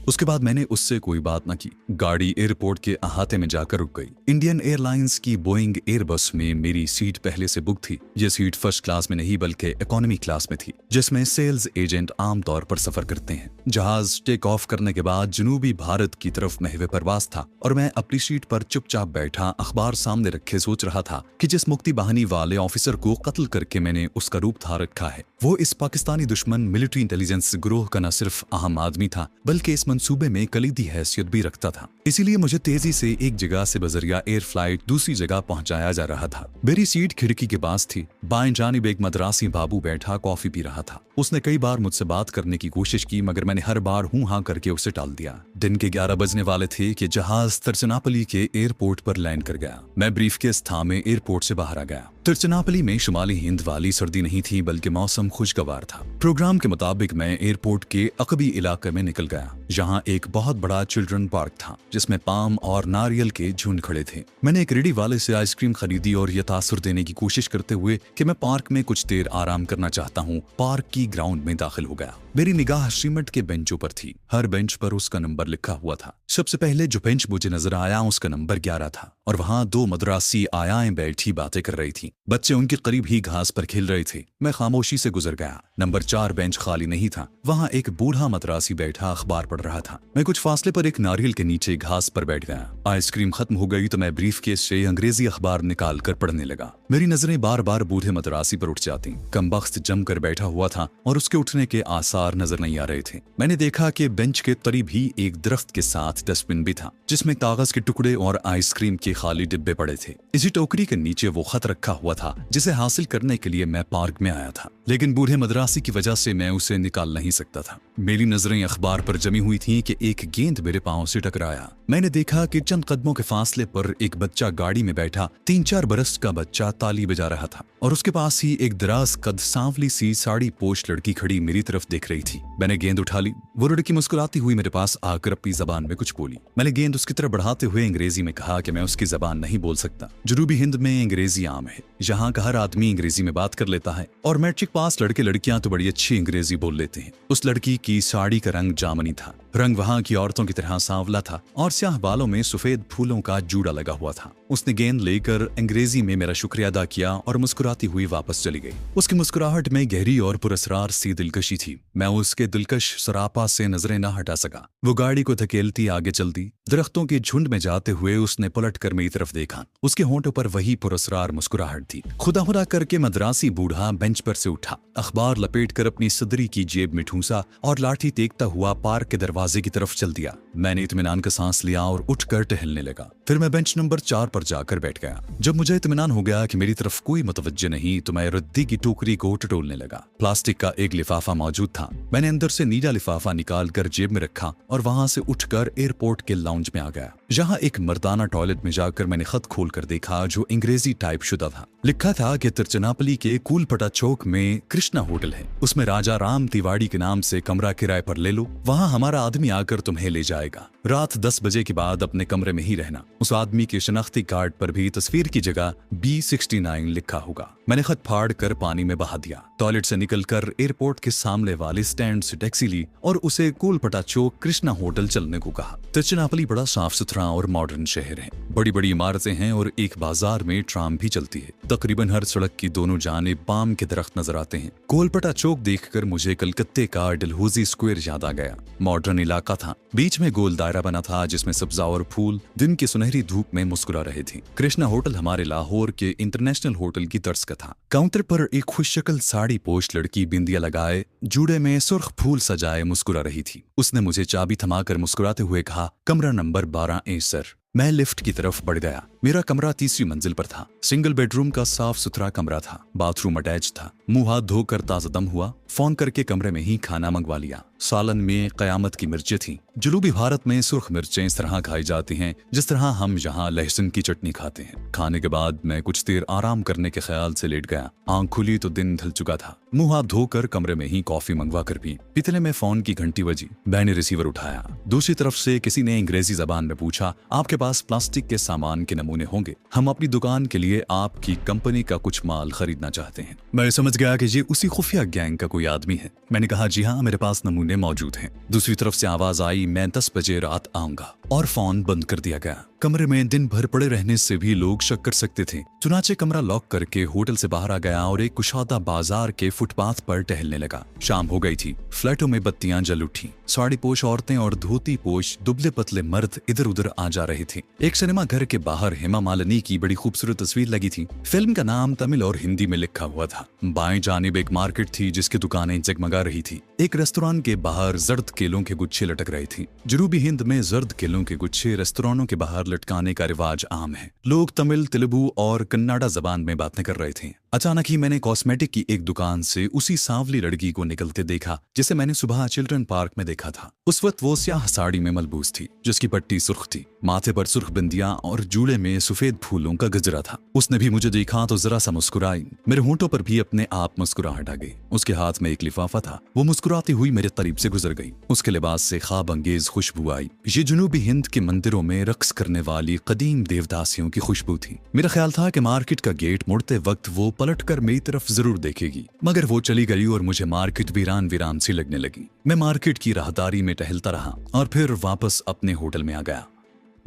उसके बाद मैंने उससे कोई बात न की। गाड़ी एयरपोर्ट के अहाते में जाकर रुक गई। इंडियन एयरलाइंस की बोइंग एयरबस में मेरी सीट पहले से बुक थी। ये सीट फर्स्ट क्लास में नहीं बल्कि इकोनॉमी क्लास में थी, जिसमें सेल्स एजेंट आमतौर पर सफर करते हैं। जहाज टेक ऑफ करने के बाद जनूबी भारत की तरफ महवे परवास था और मैं अपनी सीट पर चुपचाप बैठा अखबार सामने रखे सोच रहा था कि जिस मुक्ति बाहिनी वाले ऑफिसर को कत्ल करके मैंने उसका रूप धार रखा है, वो इस पाकिस्तानी दुश्मन मिलिट्री इंटेलिजेंस ग्रोह का न सिर्फ अहम आदमी था बल्कि इस मंसूबे में कलीदी हैसियत भी रखता था। इसीलिए मुझे तेजी से एक जगह से बजरिया एयर फ्लाइट दूसरी जगह पहुंचाया जा रहा था। मेरी सीट खिड़की के पास थी। बाएं जानिब एक मद्रासी बाबू बैठा कॉफी पी रहा था। उसने कई बार मुझसे बात करने की कोशिश की, मगर मैंने हर बार हूं हां करके उसे टाल दिया। दिन के 11 बजने वाले थे कि जहाज तिरुचिरापल्ली के एयरपोर्ट पर लैंड कर गया। मैं ब्रीफकेस थामे एयरपोर्ट से बाहर आ गया। तिरुचिरापल्ली में शुमाली हिंद वाली सर्दी नहीं थी बल्कि मौसम खुशगवार था। प्रोग्राम के मुताबिक मैं एयरपोर्ट के अकबी इलाके में निकल गया, जहां एक बहुत बड़ा चिल्ड्रन पार्क था जिसमें पाम और नारियल के झुंड खड़े थे। मैंने एक रेडी वाले से आइसक्रीम खरीदी और यह तासुर देने की कोशिश करते हुए कि मैं पार्क में कुछ देर आराम करना चाहता हूँ, पार्क की ग्राउंड में दाखिल हो गया। मेरी निगाह सीमेंट के बेंचों पर थी। हर बेंच पर उसका नंबर लिखा हुआ था। सबसे पहले जो बेंच मुझे नजर आया उसका नंबर 11 था और वहां 2 मद्रासी आयाएं बैठी बातें कर रही थी। बच्चे उनके करीब ही घास पर खेल रहे थे। मैं खामोशी से गुजर गया। नंबर 4 बेंच खाली नहीं था। वहां एक बूढ़ा मद्रासी बैठा अखबार पढ़ रहा था। मैं कुछ फासले पर एक नारियल के नीचे घास पर बैठ गया। आइसक्रीम खत्म हो गई तो मैं ब्रीफकेस से अंग्रेजी अखबार निकाल कर पढ़ने लगा। मेरी नजरें बार बार बूढ़े मद्रासी पर उठ जाती। कमबख्त जमकर बैठा हुआ था और उसके उठने के आसार नजर नहीं आ रहे थे। मैंने देखा कि बेंच के करीब ही एक दरख्त के साथ डस्टबिन भी था, जिसमें कागज के टुकड़े और आइसक्रीम के खाली डिब्बे पड़े थे। इसी टोकरी के नीचे वो खत रखा हुआ था जिसे हासिल करने के लिए मैं पार्क में आया था, लेकिन बूढ़े मद्रासी की वजह से मैं उसे निकाल नहीं सकता था। मेरी नजरें अखबार पर जमी हुई थीं कि एक गेंद मेरे पांव से टकराया। मैंने देखा कि चंद कदमों के फासले पर एक बच्चा गाड़ी में बैठा 3-4 बरस का बच्चा ताली बजा रहा था और उसके पास ही एक दराज कद सांवली सी साड़ी पोश लड़की खड़ी मेरी तरफ देख रही थी। मैंने गेंद उठा ली। वो लड़की मुस्कुराती हुई मेरे पास आकर अपनी जबान में कुछ बोली। मैंने गेंद उसकी तरफ बढ़ाते हुए अंग्रेजी में कहा कि मैं उसकी जबान नहीं बोल सकता। जनूबी हिंद में अंग्रेजी आम है। यहाँ का हर आदमी अंग्रेजी में बात कर लेता है और मैट्रिक पास लड़के लड़कियां तो बड़ी अच्छी अंग्रेजी बोल लेते हैं। उस लड़की की साड़ी का रंग जामनी था। रंग वहां की औरतों की तरह सांवला था और स्याह बालों में सफेद फूलों का जूड़ा लगा हुआ था। उसने गेंद लेकर अंग्रेजी में मेरा शुक्रिया अदा किया और मुस्कुराती हुई वापस चली गई। उसकी मुस्कुराहट में गहरी और पुरस्रार सी दिलकशी थी। मैं उसके दिलकश सरापा से नजरें न हटा सका। वो गाड़ी को धकेलती आगे चलती। दरख्तों के झुंड में जाते हुए उसने पलट कर मेरी तरफ देखा। उसके होंठों पर वही पुरस्रार मुस्कुराहट थी। खुदा खुदा करके मद्रासी बूढ़ा बेंच पर से उठा, अखबार लपेटकर अपनी सदरी की जेब में ठूंसा और लाठी टेकता हुआ पार्क के दरवाजे की तरफ चल दिया। मैंने इत्मीनान का सांस लिया और उठकर टहलने लगा। फिर मैं बेंच नंबर 4 पर जाकर बैठ गया। जब मुझे इत्मीनान हो गया कि मेरी तरफ कोई मुतवज्जो नहीं तो मैं रद्दी की टोकरी को टटोलने लगा। प्लास्टिक का एक लिफाफा मौजूद था। मैंने अंदर से नीला लिफाफा निकाल कर जेब में रखा और वहां से उठकर एयरपोर्ट के लाउंज में आ गया। जहां एक मर्दाना टॉयलेट में जाकर मैंने खत खोल कर देखा जो अंग्रेजी टाइप शुदा था। लिखा था कि तिरुचिरापल्ली के कूलपटा चौक में कृष्णा होटल है, उसमें राजा राम तिवाड़ी के नाम से कमरा किराए पर ले लो। वहां हमारा आदमी आकर तुम्हें ले जाएगा। रात 10 बजे के बाद अपने कमरे में ही रहना। उस आदमी के शनाख्ती कार्ड पर भी तस्वीर की जगह B69 लिखा होगा। मैंने खत फाड़ कर पानी में बहा दिया। टॉयलेट से निकलकर एयरपोर्ट के सामने वाले स्टैंड से टैक्सी ली और उसे कूलपटा चौक कृष्णा होटल चलने को कहा। तिरुचिरापल्ली बड़ा साफ सुथरा और मॉडर्न शहर है। बड़ी बड़ी इमारतें हैं और एक बाजार में ट्राम भी चलती है। तकरीबन हर सड़क की दोनों जानिब पाम के दरख्त नजर आते हैं। कोलपटा चौक देखकर मुझे कलकत्ते का डलहौजी स्क्वायर याद आ गया। मॉडर्न इलाका था। बीच में गोल दायरा बना था जिसमें सब्जा और फूल दिन की सुनहरी धूप में मुस्कुरा रहे थे। कृष्णा होटल हमारे लाहौर के इंटरनेशनल होटल की तर्ज का था। काउंटर पर एक खुशशक्ल साड़ी पोश लड़की बिंदिया लगाए जूड़े में सुर्ख फूल सजाए मुस्कुरा रही थी। उसने मुझे चाबी थमाकर मुस्कुराते हुए कहा, कमरा नंबर 12A सर। मैं लिफ्ट की तरफ बढ़ गया। मेरा कमरा 3री मंजिल पर था। सिंगल बेडरूम का साफ सुथरा कमरा था। बाथरूम अटैच था। मुंह हाथ धोकर ताज़ादम हुआ। फोन करके कमरे में ही खाना मंगवा लिया। सालन में कयामत की मिर्चें थीं। जनूबी भारत में सुर्ख मिर्चें इस तरह खाई जाती हैं जिस तरह हम यहाँ लहसुन की चटनी खाते हैं। खाने के बाद मैं कुछ देर आराम करने के ख्याल से लेट गया। आंख खुली तो दिन ढल चुका था। मुंह हाथ धोकर कमरे में ही कॉफी मंगवा कर पी। इतने में फोन की घंटी बजी। मैंने रिसीवर उठाया। दूसरी तरफ से किसी ने अंग्रेजी जबान में पूछा, आपके पास प्लास्टिक के सामान के नमूने होंगे? हम अपनी दुकान के लिए आपकी कंपनी का कुछ माल खरीदना चाहते हैं। मैं समझ समझ गया कि ये उसी खुफिया गैंग का कोई आदमी है। मैंने कहा जी हाँ, मेरे पास नमूने मौजूद हैं। दूसरी तरफ से आवाज आई, मैं 10 बजे रात आऊंगा, और फोन बंद कर दिया गया। कमरे में दिन भर पड़े रहने से भी लोग शक कर सकते थे। चुनाचे कमरा लॉक करके होटल से बाहर आ गया और एक कुशादा बाजार के फुटपाथ पर टहलने लगा। शाम हो गई थी। फ्लैटों में बत्तियां जल उठी। साड़ी पोश औरतें और धोती पोश दुबले पतले मर्द इधर उधर आ जा रहे थे। एक सिनेमा घर के बाहर हेमा मालिनी की बड़ी खूबसूरत तस्वीर लगी थी। फिल्म का नाम तमिल और हिंदी में लिखा हुआ था। बाएं जानिब एक मार्केट थी जिसकी दुकानें जगमगा रही थी। एक रेस्तोरां के बाहर जर्द केलों के गुच्छे लटक रहे थे। जनूबी हिंद में जर्द केलों के गुच्छे रेस्तोरांों के बाहर लटकाने का रिवाज आम है। लोग तमिल, तेलुगु और कन्नाडा जबान में बातें कर रहे थे। अचानक ही मैंने कॉस्मेटिक की एक दुकान से उसी सांवली लड़की को निकलते देखा जिसे मैंने सुबह चिल्ड्रन पार्क में देखा था। उस वक्त वो स्याह साड़ी में मलबूस थी जिसकी पट्टी सुर्ख थी, माथे पर सुर्ख बिंदियां और जूड़े में सफेद फूलों का गजरा था। उसने भी मुझे देखा तो जरा सा मुस्कुराई। मेरे होंठों पर भी अपने आप मुस्कुराहट आ गई। उसके हाथ में एक लिफाफा था। वो मुस्कुराती हुई मेरे करीब से गुजर गई। उसके लिबास से ख्वाब अंगेज खुशबू आई। ये जनूबी हिंद के मंदिरों में रक्स करने वाली कदीम देवदासियों की खुशबू थी। मेरा ख्याल था कि मार्केट का गेट मुड़ते वक्त वो पलटकर मेरी तरफ जरूर देखेगी, मगर वो चली गई और मुझे मार्केट वीरान वीरान सी लगने लगी। मैं मार्केट की राहदारी में टहलता रहा और फिर वापस अपने होटल में आ गया।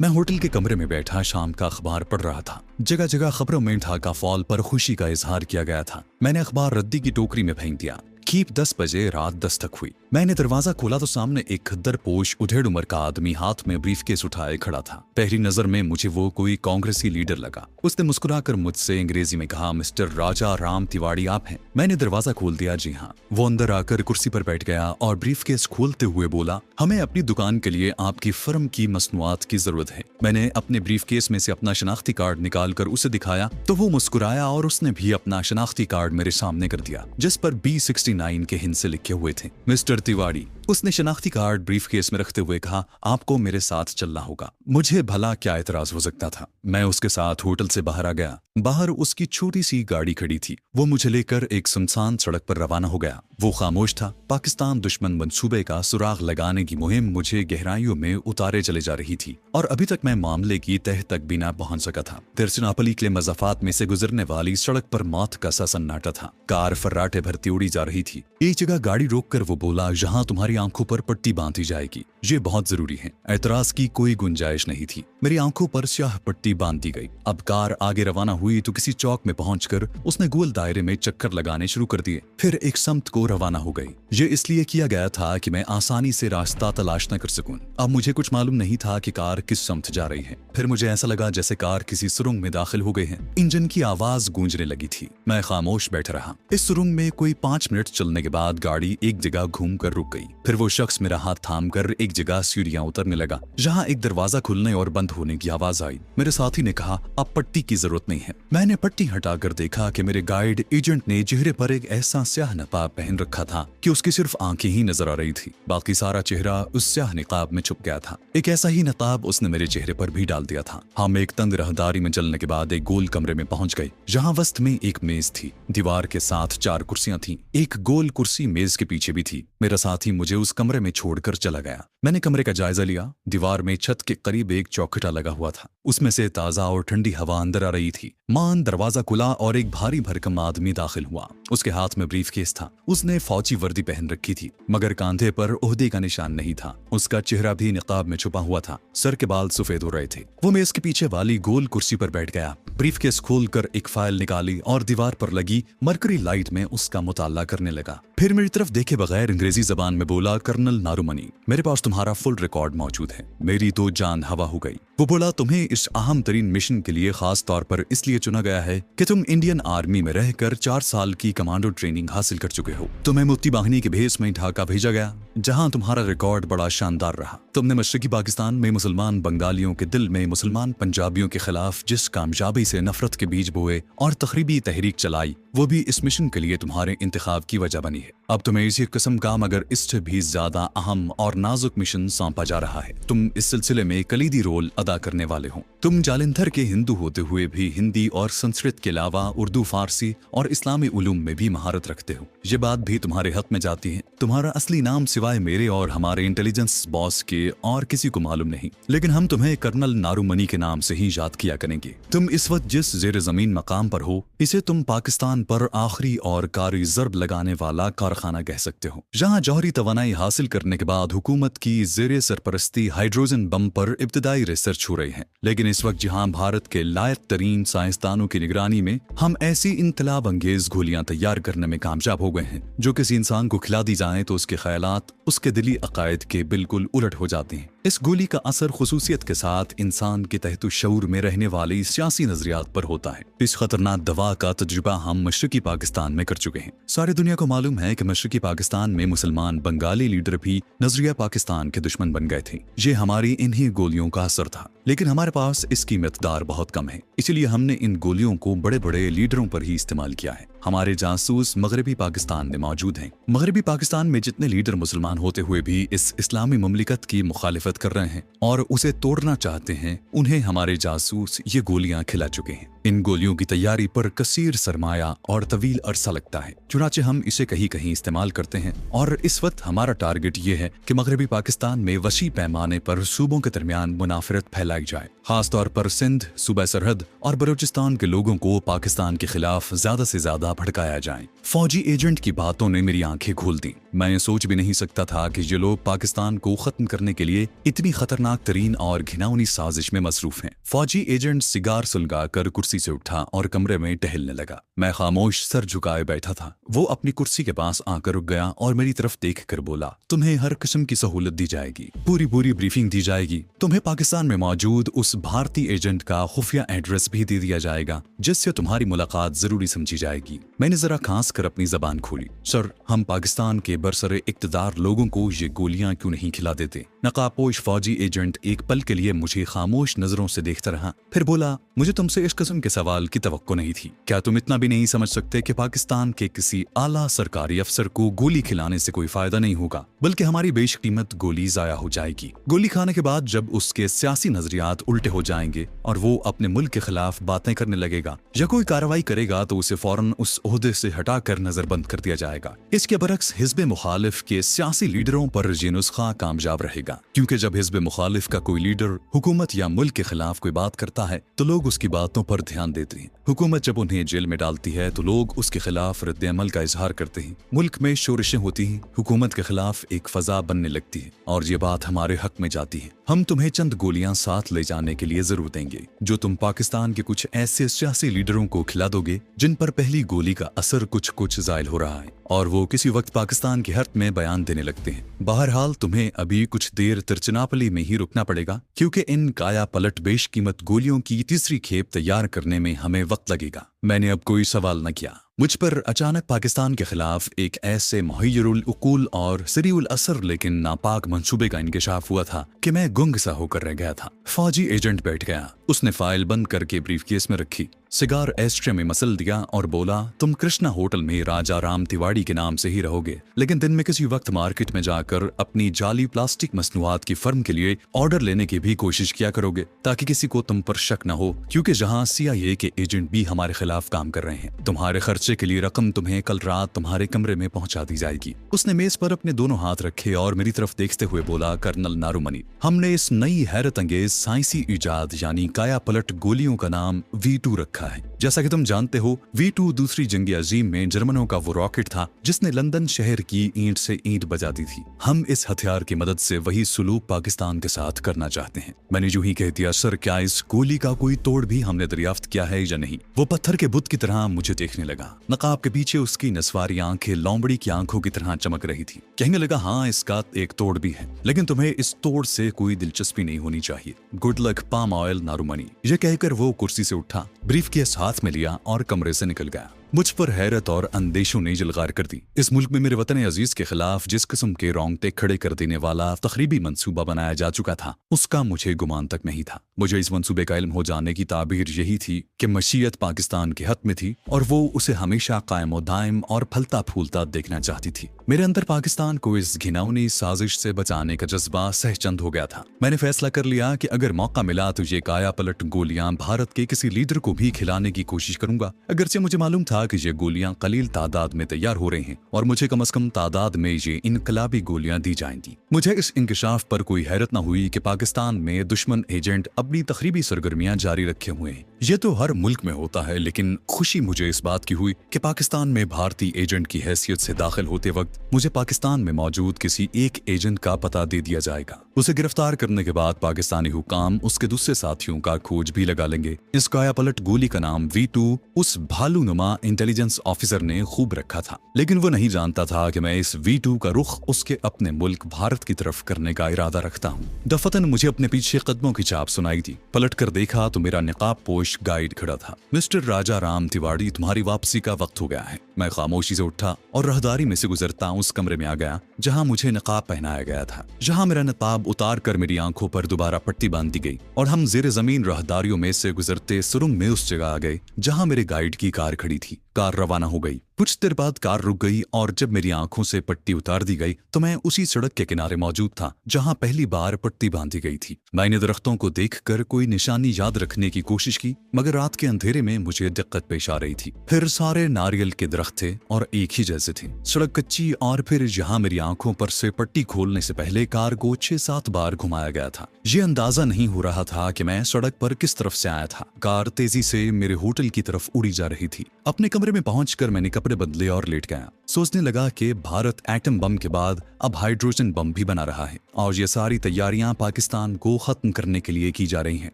मैं होटल के कमरे में बैठा शाम का अखबार पढ़ रहा था। जगह जगह खबरों में ढाका फॉल पर खुशी का इजहार किया गया था। मैंने अखबार रद्दी की टोकरी में फेंक दिया। ठीक 10 बजे रात दस्तक हुई। मैंने दरवाजा खोला तो सामने एक खद्दर पोश उधेड़ उम्र का आदमी हाथ में ब्रीफकेस उठाए खड़ा था। पहली नजर में मुझे वो कोई कांग्रेसी लीडर लगा। उसने मुस्कुराकर मुझसे अंग्रेजी में कहा, मिस्टर राजा राम तिवाड़ी आप हैं? मैंने दरवाजा खोल दिया। जी हाँ। वो अंदर आकर कुर्सी पर बैठ गया और ब्रीफकेस खोलते हुए बोला, हमें अपनी दुकान के लिए आपकी फर्म की मसनूआत की जरूरत है। मैंने अपने ब्रीफकेस में से अपना शनाख्ती कार्ड निकाल कर उसे दिखाया तो वो मुस्कुराया और उसने भी अपना शनाख्ती कार्ड मेरे सामने कर दिया जिस पर B69 के हिंद से लिखे हुए थे, मिस्टर तिवाड़ी। उसने शनाख्ती कार्ड ब्रीफकेस में रखते हुए कहा, आपको मेरे साथ चलना होगा। मुझे भला क्या एतराज हो सकता था। मैं उसके साथ होटल से बाहर आ गया। बाहर उसकी छोटी सी गाड़ी खड़ी थी। वो मुझे लेकर एक सुनसान सड़क पर रवाना हो गया। वो खामोश था। पाकिस्तान दुश्मन मंसूबे का सुराग लगाने की मुहिम मुझे गहराइयों में उतारे चले जा रही थी और अभी तक मैं मामले की तह तक भी ना पहुंच सका था। तिरचिनापली के मज़ाफात में से गुजरने वाली सड़क पर मौत का सा सन्नाटा था। कार फर्राटे भरती उड़ी जा रही थी। एक जगह गाड़ी रोककर वो बोला, यहाँ तुम्हारी आंखों पर पट्टी बांधी जाएगी, ये बहुत जरूरी है। एतराज की कोई गुंजाइश नहीं थी। मेरी आंखों पर स्याह पट्टी बांध दी गई। अब कार आगे रवाना हुई तो किसी चौक में पहुंचकर उसने गोल दायरे में चक्कर लगाने शुरू कर दिए। फिर एक समत को रवाना हो गई। ये इसलिए किया गया था कि मैं आसानी से रास्ता तलाश न कर सकूं। अब मुझे कुछ मालूम नहीं था कि कार किस समत जा रही है। फिर मुझे ऐसा लगा जैसे कार किसी सुरंग में दाखिल हो गए हैं। इंजन की आवाज गूंजने लगी थी। मैं खामोश बैठा रहा। इस सुरंग में कोई 5 मिनट चलने के बाद गाड़ी एक जगह घूम कर रुक गई। फिर वो शख्स मेरा हाथ थाम कर एक जगह सीढ़ियां उतरने लगा जहाँ एक दरवाजा खुलने और बंद होने की आवाज आई। मेरे साथी ने कहा, अब पट्टी की जरूरत नहीं है। मैंने पट्टी हटाकर देखा कि मेरे गाइड एजेंट ने चेहरे पर एक ऐसा स्याह नकाब पहन रखा था कि उसकी सिर्फ आंखें ही नजर आ रही थी। बाकी सारा चेहरा उस स्याह नकाब में छुप गया था। एक ऐसा ही नकाब उसने मेरे चेहरे पर भी डाल दिया था। हम एक तंग राहदारी में चलने के बाद एक गोल कमरे में पहुंच गए जहाँ वस्त में एक मेज थी। दीवार के साथ 4 कुर्सियां थीं। एक गोल कुर्सी मेज के पीछे भी थी। मेरा साथी मुझे उस कमरे में छोड़कर चला गया। मैंने कमरे का जायजा लिया। दीवार में छत के करीब एक चौखटा लगा हुआ था। उसमें से ताजा और ठंडी हवा अंदर आ रही थी। मान दरवाजा खुला और एक भारी भरकम आदमी दाखिल हुआ। उसके हाथ में ब्रीफकेस था। उसने फौजी वर्दी पहन रखी थी मगर कांधे पर ओहदे का निशान नहीं था। उसका चेहरा भी निकाब में छुपा हुआ था। सर के बाल सफेद हो रहे थे। वो मेज के पीछे वाली गोल कुर्सी पर बैठ गया। ब्रीफकेस खोलकर एक फाइल निकाली और दीवार पर लगी मरकरी लाइट में उसका मुताला करने लगा। फिर मेरी तरफ देखे बगैर अंग्रेजी जबान में बोला, कर्नल नारुमनी, मेरे पास तुम्हारा फुल रिकॉर्ड मौजूद है। मेरी तो जान हवा हो गई। वो बोला, तुम्हें इस अहम तरीन मिशन के लिए खास तौर पर इसलिए चुना गया है कि तुम इंडियन आर्मी में रहकर 4 साल की कमांडो ट्रेनिंग हासिल कर चुके हो। तुम्हें मुफ्ती बाहिनी के भेस में ढाका भेजा गया जहां तुम्हारा रिकॉर्ड बड़ा शानदार रहा। तुमने मशरकी पाकिस्तान में मुसलमान बंगालियों के दिल में मुसलमान पंजाबियों के खिलाफ जिस कामयाबी से नफरत के बीज बोए और तखरीबी तहरीक चलाई, वो भी इस मिशन के लिए तुम्हारे इंतखाब की वजह बनी है। है। अब तुम्हें इसी किस्म का मगर इससे भी ज्यादा अहम और नाजुक मिशन सौंपा जा रहा है। तुम इस सिलसिले में कलीदी रोल अदा करने वाले हो। तुम जालंधर के हिंदू होते हुए भी हिंदी और संस्कृत के अलावा उर्दू, फारसी और इस्लामी उलूम में भी महारत रखते हो। ये बात भी तुम्हारे हक में जाती है। तुम्हारा असली नाम सिवाय मेरे और हमारे इंटेलिजेंस बॉस के और किसी को मालूम नहीं, लेकिन हम तुम्हें कर्नल नारूमनी के नाम से ही याद किया करेंगे। तुम इस वक्त जिस जेर जमीन मकाम पर हो, इसे तुम पाकिस्तान पर आखिरी और कारी जर्ब लगाने वाला कारखाना कह सकते हो, जहां जौहरी तवानाई हासिल करने के बाद हुकूमत की जेर सरपरस्ती हाइड्रोजन बम पर इब्तदाई रिसर्च हो रही है। लेकिन इस वक्त जहां भारत के लायक तरीन साइंसदानों की निगरानी में हम ऐसी इंतलाब अंगेज गोलियां तैयार करने में कामयाब हो गए हैं जो किसी इंसान को खिला दी जाए तो उसके ख्यालात उसके दिली अकायद के बिल्कुल उलट हो जाते हैं। इस गोली का असर खुसूसियत के साथ इंसान के तहत शऊर में रहने वाली सियासी नजरियात पर होता है। इस खतरनाक दवा का तजुर्बा हम मशरकी पाकिस्तान में कर चुके हैं। सारी दुनिया को मालूम है कि मशरकी पाकिस्तान में मुसलमान बंगाली लीडर भी नजरिया पाकिस्तान के दुश्मन बन गए थे। ये हमारी इन्हीं गोलियों का असर था, लेकिन हमारे पास इसकी मिकदार बहुत कम है, इसलिए हमने इन गोलियों को बड़े बड़े लीडरों पर ही इस्तेमाल किया है। हमारे जासूस मगरबी पाकिस्तान में मौजूद हैं। मगरबी पाकिस्तान में जितने लीडर मुसलमान होते हुए भी इस इस्लामी ममलिकत की मुखालिफत कर रहे हैं और उसे तोड़ना चाहते हैं, उन्हें हमारे जासूस ये गोलियां खिला चुके हैं। इन गोलियों की तैयारी पर कसीर सरमाया और तवील अरसा लगता है, चुनाचे हम इसे कहीं कहीं इस्तेमाल करते हैं। और इस वक्त हमारा टारगेट ये है कि मगरबी पाकिस्तान में वसी पैमाने पर सूबों के दरमियान मुनाफरत फैलाई जाए, खासतौर पर सिंध, सूबा सरहद और बलूचिस्तान के लोगों को पाकिस्तान के खिलाफ ज्यादा से ज्यादा भड़काया जाए। फौजी एजेंट की बातों ने मेरी आंखें खोल दी। मैं सोच भी नहीं सकता था कि ये लोग पाकिस्तान को खत्म करने के लिए इतनी खतरनाक तरीन और घिनौनी साजिश में मसरूफ हैं। फौजी एजेंट सिगार सुलगाकर कुर्सी से उठा और कमरे में टहलने लगा। मैं खामोश सर झुकाए बैठा था। वो अपनी कुर्सी के पास आकर रुक गया और मेरी तरफ देख कर बोला, तुम्हें हर किस्म की सहूलत दी जाएगी, पूरी ब्रीफिंग दी जाएगी। तुम्हें पाकिस्तान में मौजूद उस भारतीय एजेंट का खुफिया एड्रेस भी दे दिया जाएगा जिससे तुम्हारी मुलाकात जरूरी समझी जाएगी। मैंने जरा खांस कर अपनी जबान खोली। सर, हम पाकिस्तान के बरसरे इक्तदार लोगों को ये गोलियां क्यों नहीं खिला देते? नकाबपोश फौजी एजेंट एक पल के लिए मुझे खामोश नजरों से देखता रहा, फिर बोला, मुझे तुमसे इस किस्म के सवाल की तवक्को नहीं थी। क्या तुम इतना भी नहीं समझ सकते कि पाकिस्तान के किसी आला सरकारी अफसर को गोली खिलाने से कोई फायदा नहीं होगा, बल्कि हमारी बेशकीमत गोली जाया हो जाएगी। गोली खाने के बाद जब उसके सियासी नजरियात उल्टे हो जाएंगे और वो अपने मुल्क के खिलाफ बातें करने लगेगा या कोई कार्रवाई करेगा तो उसे फौरन उस ओहदे से हटाकर नजरबंद कर दिया जाएगा। इसके बरक्स हिज़्ब मुखालिफ के सियासी लीडरों पर ये नुस्खा कामयाब रहेगा, क्योंकि जब हिज़्ब मुखालिफ का कोई लीडर हुकूमत या मुल्क के खिलाफ कोई बात करता है तो लोग उसकी बातों पर ध्यान देते हैं। हुकूमत जब उन्हें जेल में डालती है तो लोग उसके खिलाफ रद्द अमल का इजहार करते हैं। मुल्क में शोरिशें होती हैं, हुकूमत के खिलाफ एक फजा बनने लगती है और ये बात हमारे हक में जाती है। हम तुम्हें चंद गोलियां साथ ले जाने के लिए जरूर देंगे जो तुम पाकिस्तान के कुछ ऐसे सियासी लीडरों को खिला दोगे जिन पर पहली गोली का असर कुछ जायल हो रहा है और वो किसी वक्त पाकिस्तान के हक में बयान देने लगते हैं। बहरहाल तुम्हें अभी कुछ देर तिरचनापली में ही रुकना पड़ेगा, क्योंकि इन काया पलट बेशकीमत गोलियों की तीसरी खेप तैयार करने में हमें वक्त लगेगा। मैंने अब कोई सवाल न किया। मुझ पर अचानक पाकिस्तान के खिलाफ एक ऐसे मुहय्यरुल उकूल और सरीउल असर लेकिन नापाक मंसूबे का इंकशाफ हुआ था कि मैं गुंग सा होकर रह गया था। फौजी एजेंट बैठ गया। उसने फाइल बंद करके ब्रीफकेस में रखी, सिगार एस्ट्रे में मसल दिया और बोला, तुम कृष्णा होटल में राजा राम तिवाड़ी के नाम से ही रहोगे, लेकिन दिन में किसी वक्त मार्केट में जाकर अपनी जाली प्लास्टिक मसनूआत की फर्म के लिए ऑर्डर लेने की भी कोशिश किया करोगे ताकि किसी को तुम पर शक न हो, क्योंकि जहां CIA के एजेंट भी हमारे खिलाफ काम कर रहे हैं। तुम्हारे खर्चे के लिए रकम तुम्हें कल रात तुम्हारे कमरे में पहुंचा दी जाएगी। उसने मेज पर अपने दोनों हाथ रखे और मेरी तरफ देखते हुए बोला, कर्नल नारूमनी, हमने इस नई हैरत अंगेज साइंसी इजाद यानी काया पलट गोलियों का नाम V2 रखा है। जैसा कि तुम जानते हो, V2 दूसरी जंग अजीम में जर्मनों का वो रॉकेट था जिसने लंदन शहर की ईंट से ईंट बजा दी थी। हम इस हथियार की मदद से वही सुलूक पाकिस्तान के साथ करना चाहते हैं। मैंने यूं ही कह दिया, सर क्या इस गोली का कोई तोड़ भी हमने दरियाफ्त किया है या नहीं? वो पत्थर के बुत की तरह मुझे देखने लगा। नकाब के पीछे उसकी नस्वारी आंखें लोमड़ी की आंखों की तरह चमक रही थी। कहने लगा, हाँ इसका एक तोड़ भी है, लेकिन तुम्हें इस तोड़ से कोई दिलचस्पी नहीं होनी चाहिए। गुड लक पाम ऑयल नारूमनी। ये कहकर वो कुर्सी से उठा, ब्रीफकेस हाथ में लिया और कमरे से निकल गया। मुझ पर हैरत और अंदेशों ने जलगार कर दी। इस मुल्क में मेरे वतन अजीज के खिलाफ जिस किस्म के रोंगटे खड़े कर देने वाला तखरीबी मंसूबा बनाया जा चुका था, उसका मुझे गुमान तक नहीं था। मुझे इस मंसूबे का इल्म हो जाने की ताबीर यही थी कि मशीयत पाकिस्तान के हक में थी और वो उसे हमेशा कायम और दायम और फलता फूलता देखना चाहती थी। मेरे अंदर पाकिस्तान को इस घिनौनी साजिश से बचाने का जज्बा सहचंद हो गया था। मैंने फैसला कर लिया कि अगर मौका मिला तो ये काया पलट गोलियां भारत के किसी लीडर को भी खिलाने की कोशिश करूंगा। अगरचे मुझे मालूम था कि ये गोलियां कलील तादाद में तैयार हो रही हैं और मुझे कम से कम तादाद में ये इनकलाबी गोलियां दी जाएंगी। मुझे इस इंकशाफ पर कोई हैरत न हुई कि पाकिस्तान में दुश्मन एजेंट अपनी तखरीबी सरगर्मियां जारी रखे हुए हैं। ये तो हर मुल्क में होता है, लेकिन खुशी मुझे इस बात की हुई कि पाकिस्तान में भारतीय एजेंट की हैसियत से दाखिल होते वक्त मुझे पाकिस्तान में मौजूद किसी एक एजेंट का पता दे दिया जाएगा। उसे गिरफ्तार करने के बाद पाकिस्तानी हुकाम उसके दूसरे साथियों का खोज भी लगा लेंगे। इस काया पलट गोली का नाम V2 उस भालूनुमा इंटेलिजेंस ऑफिसर ने खूब रखा था, लेकिन वो नहीं जानता था कि मैं इस V2 का रुख उसके अपने मुल्क भारत की तरफ करने का इरादा रखता हूँ। दफतन मुझे अपने पीछे कदमों की छाप सुनाई थी। पलट कर देखा तो मेरा निकाब पोश गाइड खड़ा था। मिस्टर राजा राम तिवाड़ी, तुम्हारी वापसी का वक्त हो गया है। मैं खामोशी से उठा और राहदारी में से गुजरता उस कमरे में आ गया जहां मुझे नकाब पहनाया गया था। जहां मेरा नकाब उतार कर मेरी आंखों पर दोबारा पट्टी बांध दी गई और हम जेर जमीन राहदारियों में से गुजरते सुरंग में उस जगह आ गए जहां मेरे गाइड की कार खड़ी थी। कार रवाना हो गई। कुछ देर बाद कार रुक गई और जब मेरी आंखों से पट्टी उतार दी गई तो मैं उसी सड़क के किनारे मौजूद था जहां पहली बार पट्टी बांधी गई थी। मैंने दरख्तों को देखकर कोई निशानी याद रखने की कोशिश की, मगर रात के अंधेरे में मुझे दिक्कत पेश आ रही थी। फिर सारे नारियल के दरख्त थे और एक ही जैसे थे। सड़क कच्ची और फिर जहां मेरी आंखों पर से पट्टी खोलने से पहले कार को 6-7 बार घुमाया गया था। ये अंदाजा नहीं हो रहा था कि मैं सड़क पर किस तरफ से आया था। कार तेजी से मेरे होटल की तरफ उड़ी जा रही थी। अपने कमरे में पहुंचकर मैंने कपड़े बदले और लेट गया। सोचने लगा कि भारत एटम बम के बाद अब हाइड्रोजन बम भी बना रहा है और ये सारी तैयारियां पाकिस्तान को खत्म करने के लिए की जा रही हैं।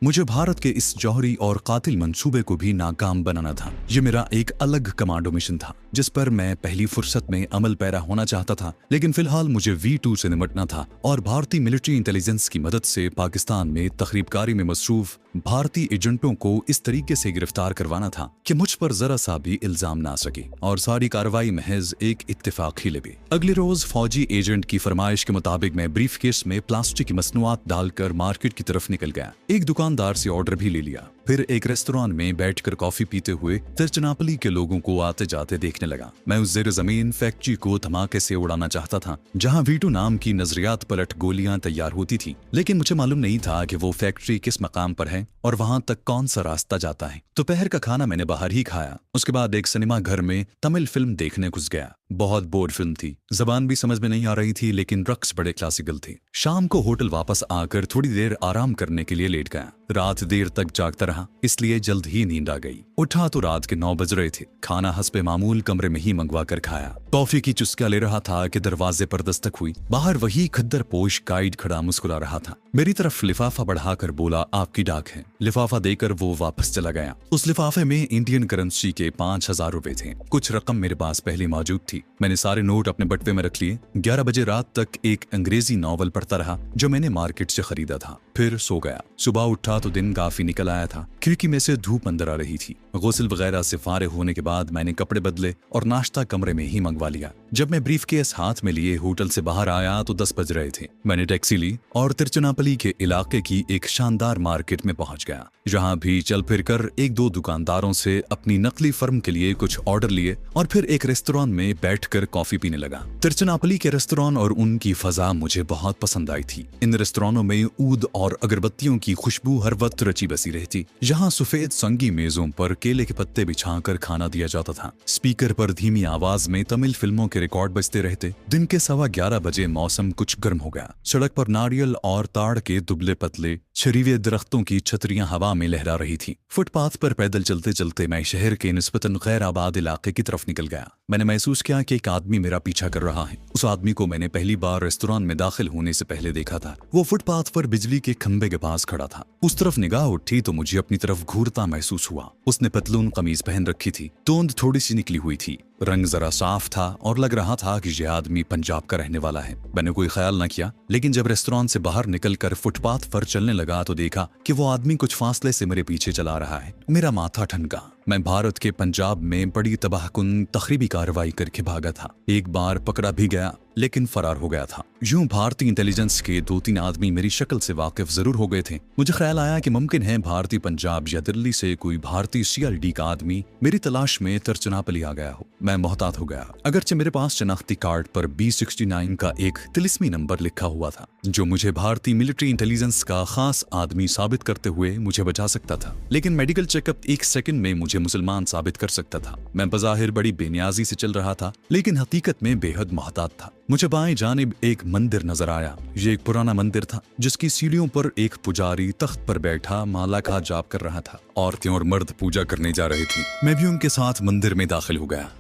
मुझे भारत के इस जौहरी और कातिल मंसूबे को भी नाकाम बनाना था। ये मेरा एक अलग कमांडो मिशन था जिस पर मैं पहली फुर्सत में अमल पैरा होना चाहता था, लेकिन फिलहाल मुझे V2 से निपटना था और भारतीय मिलिट्री इंटेलिजेंस की मदद से पाकिस्तान में तखरीबकारी में मसरूफ भारतीय एजेंटों को इस तरीके से गिरफ्तार करवाना था कि मुझ पर जरा सा भी इल्जाम ना आ सके और सारी कार्रवाई महज एक इत्तेफाक ही लगे। अगले रोज फौजी एजेंट की फरमाइश के मुताबिक मैं ब्रीफकेस में प्लास्टिक की मसनूआत डालकर मार्केट की तरफ निकल गया। एक दुकानदार से ऑर्डर भी ले लिया। फिर एक रेस्टोरेंट में बैठकर कॉफी पीते हुए तिरुचिरापल्ली के लोगों को आते जाते देखने लगा। मैं उस जेर जमीन फैक्ट्री को धमाके से उड़ाना चाहता था जहां V2 नाम की नजरियात पलट गोलियां तैयार होती थी, लेकिन मुझे मालूम नहीं था कि वो फैक्ट्री किस मकाम पर है और वहां तक कौन सा रास्ता जाता है। दोपहर का खाना मैंने बाहर ही खाया। उसके बाद एक सिनेमा घर में तमिल फिल्म देखने घुस गया। बहुत बोर फिल्म थी, जबान भी समझ में नहीं आ रही थी, लेकिन रक्स बड़े क्लासिकल थे। शाम को होटल वापस आकर थोड़ी देर आराम करने के लिए लेट गया। रात देर तक जागता रहा, इसलिए जल्द ही नींद आ गई। उठा तो रात के 9 बज रहे थे। खाना हस्बे मामूल कमरे में ही मंगवा कर खाया। कॉफी की चुस्कियां ले रहा था कि दरवाजे पर दस्तक हुई। बाहर वही खद्दर पोश गाइड खड़ा मुस्कुरा रहा था। मेरी तरफ लिफाफा बढ़ाकर बोला, आपकी डाक है। लिफाफा देकर वो वापस चला गया। उस लिफाफे में इंडियन करेंसी के 5000 रुपए थे। कुछ रकम मेरे पास पहले मौजूद थी। मैंने सारे नोट अपने बटवे में रख लिए। 11 बजे रात तक एक अंग्रेजी नॉवल पढ़ता रहा जो मैंने मार्केट से खरीदा था। फिर सो गया। सुबह उठा तो दिन काफी निकल आया था। खिड़की में से धूप अंदर आ रही थी। गुस्ल वगैरह से फारिग होने के बाद मैंने कपड़े बदले और नाश्ता कमरे में ही मंगवा लिया। जब मैं ब्रीफकेस हाथ में लिए होटल से बाहर आया तो 10 बज रहे थे। मैंने टैक्सी ली और तिरुचिरापल्ली के इलाके की एक शानदार मार्केट में पहुंच गया। जहां भी चल फिर कर एक दो दुकानदारों से अपनी नकली फर्म के लिए कुछ ऑर्डर लिए और फिर एक रेस्टोरेंट में बैठकर कॉफी पीने लगा। तिरुचिरापल्ली के रेस्टोरेंट और उनकी फजा मुझे बहुत पसंद आई थी। इन रेस्टोरेंटों में ऊद और अगरबत्तियों की खुशबू हर वक्त रची बसी रहती। यहाँ सफेद संगी मेजों पर केले के पत्ते बिछाकर खाना दिया जाता था। स्पीकर पर धीमी आवाज में तमिल फिल्मों के रिकॉर्ड बजते रहते। दिन के 11:15 बजे मौसम कुछ गर्म हो गया। सड़क पर नारियल और ताड़ के दुबले पतले छरीवे दरख्तों की छतरियां हवा में लहरा रही थी। फुटपाथ पर पैदल चलते चलते मैं शहर के निस्बतन गैर आबाद इलाके की तरफ निकल गया। मैंने महसूस किया कि एक आदमी मेरा पीछा कर रहा है। उस आदमी को मैंने पहली बार रेस्टोरेंट में दाखिल होने से पहले देखा था। वो फुटपाथ पर बिजली के खंबे के पास खड़ा था। उस तरफ निगाह उठी तो मुझे अपनी तरफ घूरता महसूस हुआ। उसने पतलून कमीज पहन रखी थी। तोंद थोड़ी सी निकली हुई थी। रंग जरा साफ था और लग रहा था कि यह आदमी पंजाब का रहने वाला है। मैंने कोई ख्याल न किया, लेकिन जब रेस्टोरेंट से बाहर निकलकर फुटपाथ पर चलने लगा तो देखा कि वो आदमी कुछ फासले से मेरे पीछे चला रहा है। मेरा माथा ठनका। मैं भारत के पंजाब में बड़ी तबाहकुन तखरीबी कार्रवाई करके भागा था। एक बार पकड़ा भी गया, लेकिन फरार हो गया था। यूं भारतीय इंटेलिजेंस के 2-3 आदमी मेरी शक्ल से वाकिफ जरूर हो गए थे। मुझे ख्याल आया कि मुमकिन है भारतीय पंजाब या दिल्ली से कोई भारतीय CID का आदमी मेरी तलाश में तिरचनापली आ गया हो। मैं मोहतात हो गया। अगरचे मेरे पास शनाख्ती कार्ड पर B69 का एक तिलिस्मी नंबर लिखा हुआ था, जो मुझे भारतीय मिलिट्री इंटेलिजेंस का खास आदमी साबित करते हुए मुझे बचा सकता था। लेकिन मेडिकल चेकअप 1 सेकंड में मुझे मुसलमान साबित कर सकता था। मैं बज़ाहिर बड़ी बेनियाजी से चल रहा था, लेकिन हकीकत में बेहद मोहतात था। मुझे बाएं जानिब एक मंदिर नजर आया। ये एक पुराना मंदिर था, जिसकी सीढ़ियों पर एक पुजारी तख्त पर बैठा माला का जाप कर रहा था। औरतें और मर्द पूजा करने जा रहे थे। मैं भी उनके साथ मंदिर में दाखिल हो गया।